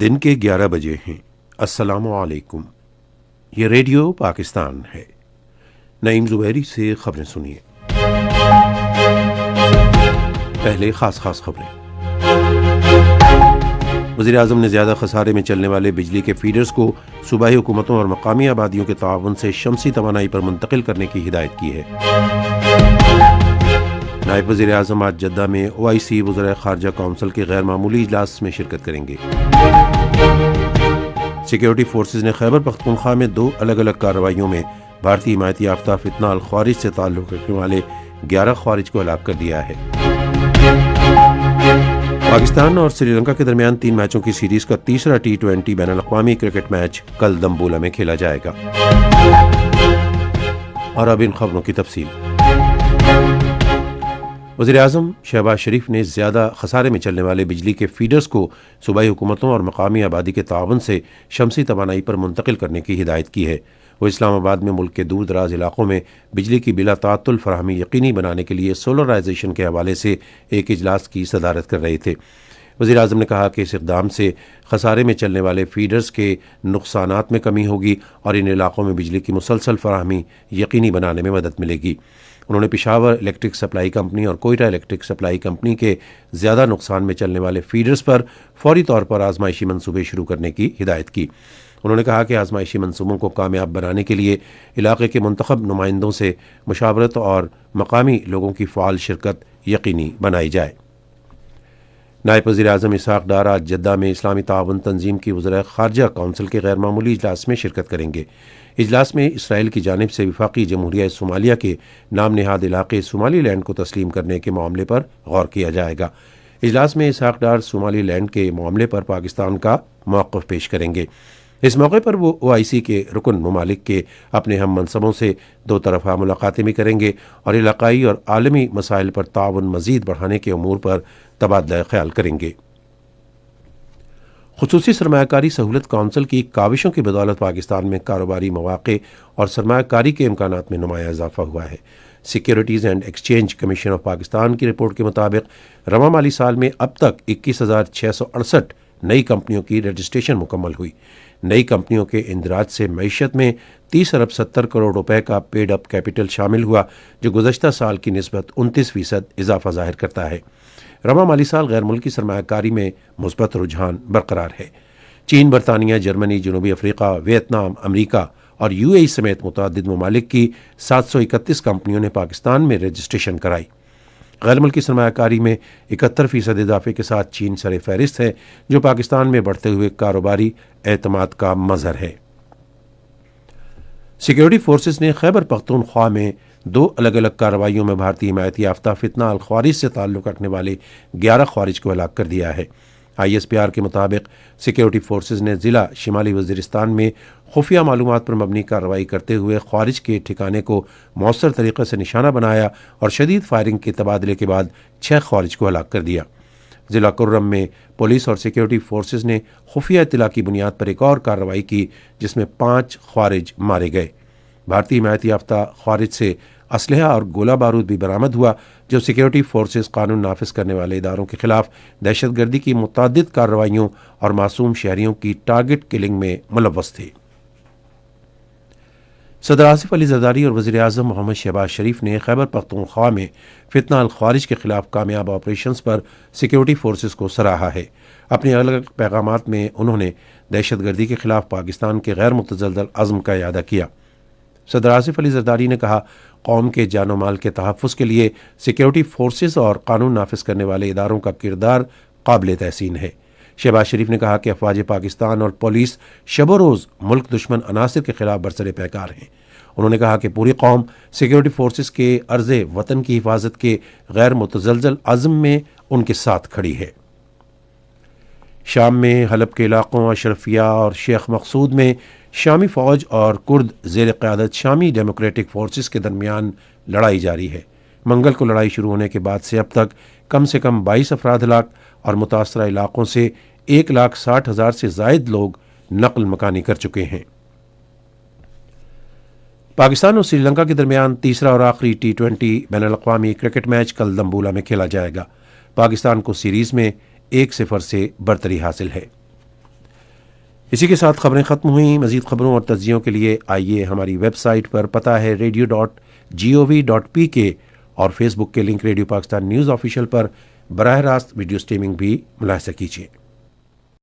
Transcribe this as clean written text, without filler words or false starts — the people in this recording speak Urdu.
دن کے 11 بجے ہیں۔ السلام علیکم، یہ ریڈیو پاکستان ہے۔ نعیم زبیری سے خبریں سنیے۔ پہلے خاص خبریں۔ وزیر اعظم نے زیادہ خسارے میں چلنے والے بجلی کے فیڈرز کو صوبائی حکومتوں اور مقامی آبادیوں کے تعاون سے شمسی توانائی پر منتقل کرنے کی ہدایت کی ہے۔ نائب وزیر اعظم آج جدہ میں OIC وزرائے خارجہ کونسل کے غیر معمولی اجلاس میں شرکت کریں گے۔ سیکیورٹی فورسز نے خیبر پختونخوا میں 2 الگ الگ کارروائیوں میں بھارتی حمایت یافتہ فتنہ الخوارج سے تعلق رکھنے والے 11 خوارج کو ہلاک کر دیا ہے۔ پاکستان اور سری لنکا کے درمیان 3 میچوں کی سیریز کا تیسرا T20 بین الاقوامی کرکٹ میچ کل دمبولا میں کھیلا جائے گا۔ اور اب ان خبروں کی تفصیل۔ وزیر اعظم شہباز شریف نے زیادہ خسارے میں چلنے والے بجلی کے فیڈرز کو صوبائی حکومتوں اور مقامی آبادی کے تعاون سے شمسی توانائی پر منتقل کرنے کی ہدایت کی ہے۔ وہ اسلام آباد میں ملک کے دور دراز علاقوں میں بجلی کی بلا تعطل فراہمی یقینی بنانے کے لیے سولرائزیشن کے حوالے سے ایک اجلاس کی صدارت کر رہے تھے۔ وزیر اعظم نے کہا کہ اس اقدام سے خسارے میں چلنے والے فیڈرز کے نقصانات میں کمی ہوگی اور ان علاقوں میں بجلی کی مسلسل فراہمی یقینی بنانے میں مدد ملے گی۔ انہوں نے پشاور الیکٹرک سپلائی کمپنی اور کوئٹہ الیکٹرک سپلائی کمپنی کے زیادہ نقصان میں چلنے والے فیڈرز پر فوری طور پر آزمائشی منصوبے شروع کرنے کی ہدایت کی۔ انہوں نے کہا کہ آزمائشی منصوبوں کو کامیاب بنانے کے لیے علاقے کے منتخب نمائندوں سے مشاورت اور مقامی لوگوں کی فعال شرکت یقینی بنائی جائے۔ نائب وزیر اعظم اسحاق ڈار آج جدہ میں اسلامی تعاون تنظیم کی وزرائے خارجہ کونسل کے غیر معمولی اجلاس میں شرکت کریں گے۔ اجلاس میں اسرائیل کی جانب سے وفاقی جمہوریہ صومالیہ کے نام نہاد علاقے صومالی لینڈ کو تسلیم کرنے کے معاملے پر غور کیا جائے گا۔ اجلاس میں اسحاق ڈار صومالی لینڈ کے معاملے پر پاکستان کا موقف پیش کریں گے۔ اس موقع پر وہ OIC کے رکن ممالک کے اپنے ہم منصبوں سے 2 طرفہ ملاقاتیں بھی کریں گے اور علاقائی اور عالمی مسائل پر تعاون مزید بڑھانے کے امور پر تبادلہ خیال کریں گے۔ خصوصی سرمایہ کاری سہولت کونسل کی کاوشوں کی بدولت پاکستان میں کاروباری مواقع اور سرمایہ کاری کے امکانات میں نمایاں اضافہ ہوا ہے۔ Securities and exchange commission of Pakistan کی رپورٹ کے مطابق رواں مالی سال میں اب تک 21,668 نئی کمپنیوں کی رجسٹریشن مکمل ہوئی۔ نئی کمپنیوں کے اندراج سے معیشت میں 30 ارب 70 کروڑ روپے کا پیڈ اپ کیپٹل شامل ہوا، جو گزشتہ سال کی نسبت 29% اضافہ ظاہر کرتا ہے۔ رواں مالی سال غیر ملکی سرمایہ کاری میں مثبت رجحان برقرار ہے۔ چین، برطانیہ، جرمنی، جنوبی افریقہ، ویتنام، امریکہ اور UAE سمیت متعدد ممالک کی 731 کمپنیوں نے پاکستان میں رجسٹریشن کرائی۔ غیر ملکی سرمایہ کاری میں 71% اضافے کے ساتھ چین سر فہرست ہے، جو پاکستان میں بڑھتے ہوئے کاروباری اعتماد کا مظہر ہے۔ سیکیورٹی فورسز نے خیبر پختونخوا میں 2 الگ الگ کارروائیوں میں بھارتی حمایت یافتہ فتنہ الخوارج سے تعلق رکھنے والے 11 خوارج کو ہلاک کر دیا ہے۔ ISPR کے مطابق سیکیورٹی فورسز نے ضلع شمالی وزیرستان میں خفیہ معلومات پر مبنی کارروائی کرتے ہوئے خوارج کے ٹھکانے کو مؤثر طریقے سے نشانہ بنایا اور شدید فائرنگ کے تبادلے کے بعد 6 خوارج کو ہلاک کر دیا۔ ضلع کرم میں پولیس اور سیکیورٹی فورسز نے خفیہ اطلاع کی بنیاد پر ایک اور کارروائی کی، جس میں 5 خوارج مارے گئے۔ بھارتی حمایت یافتہ خوارج سے اسلحہ اور گولہ بارود بھی برآمد ہوا، جو سیکیورٹی فورسز قانون نافذ کرنے والے اداروں کے خلاف دہشت گردی کی متعدد کارروائیوں اور معصوم شہریوں کی ٹارگٹ کلنگ میں ملوث تھے۔ صدر آصف علی زرداری اور وزیر اعظم محمد شہباز شریف نے خیبر پختونخوا میں فتنہ الخوارج کے خلاف کامیاب آپریشنز پر سیکیورٹی فورسز کو سراہا ہے۔ اپنے الگ الگ پیغامات میں انہوں نے دہشت گردی کے خلاف پاکستان کے غیر متزلزل عزم کا اعادہ کیا۔ صدر آصف علی زرداری نے کہا، قوم کے جان و مال کے تحفظ کے لیے سیکیورٹی فورسز اور قانون نافذ کرنے والے اداروں کا کردار قابل تحسین ہے۔ شہباز شریف نے کہا کہ افواج پاکستان اور پولیس شب و روز ملک دشمن عناصر کے خلاف برسر پیکار ہیں۔ انہوں نے کہا کہ پوری قوم سیکیورٹی فورسز کے عرض وطن کی حفاظت کے غیر متزلزل عزم میں ان کے ساتھ کھڑی ہے۔ شام میں حلب کے علاقوں اشرفیہ اور شیخ مقصود میں شامی فوج اور کرد زیر قیادت شامی ڈیموکریٹک فورسز کے درمیان لڑائی جاری ہے۔ منگل کو لڑائی شروع ہونے کے بعد سے اب تک کم سے کم 22 افراد ہلاک اور متاثرہ علاقوں سے 1,60,000 سے زائد لوگ نقل مکانی کر چکے ہیں۔ پاکستان اور سری لنکا کے درمیان تیسرا اور آخری T20 بین الاقوامی کرکٹ میچ کل دمبولا میں کھیلا جائے گا۔ پاکستان کو سیریز میں 1-0 سے برتری حاصل ہے۔ اسی کے ساتھ خبریں ختم ہوئیں۔ مزید خبروں اور تجزیوں کے لیے آئیے ہماری ویب سائٹ پر پتہ ہے ریڈیو.gov.pk اور فیس بک کے link radio Pakistan news official پر براہ راست ویڈیو سٹریمنگ بھی ملاحظہ کیجیے۔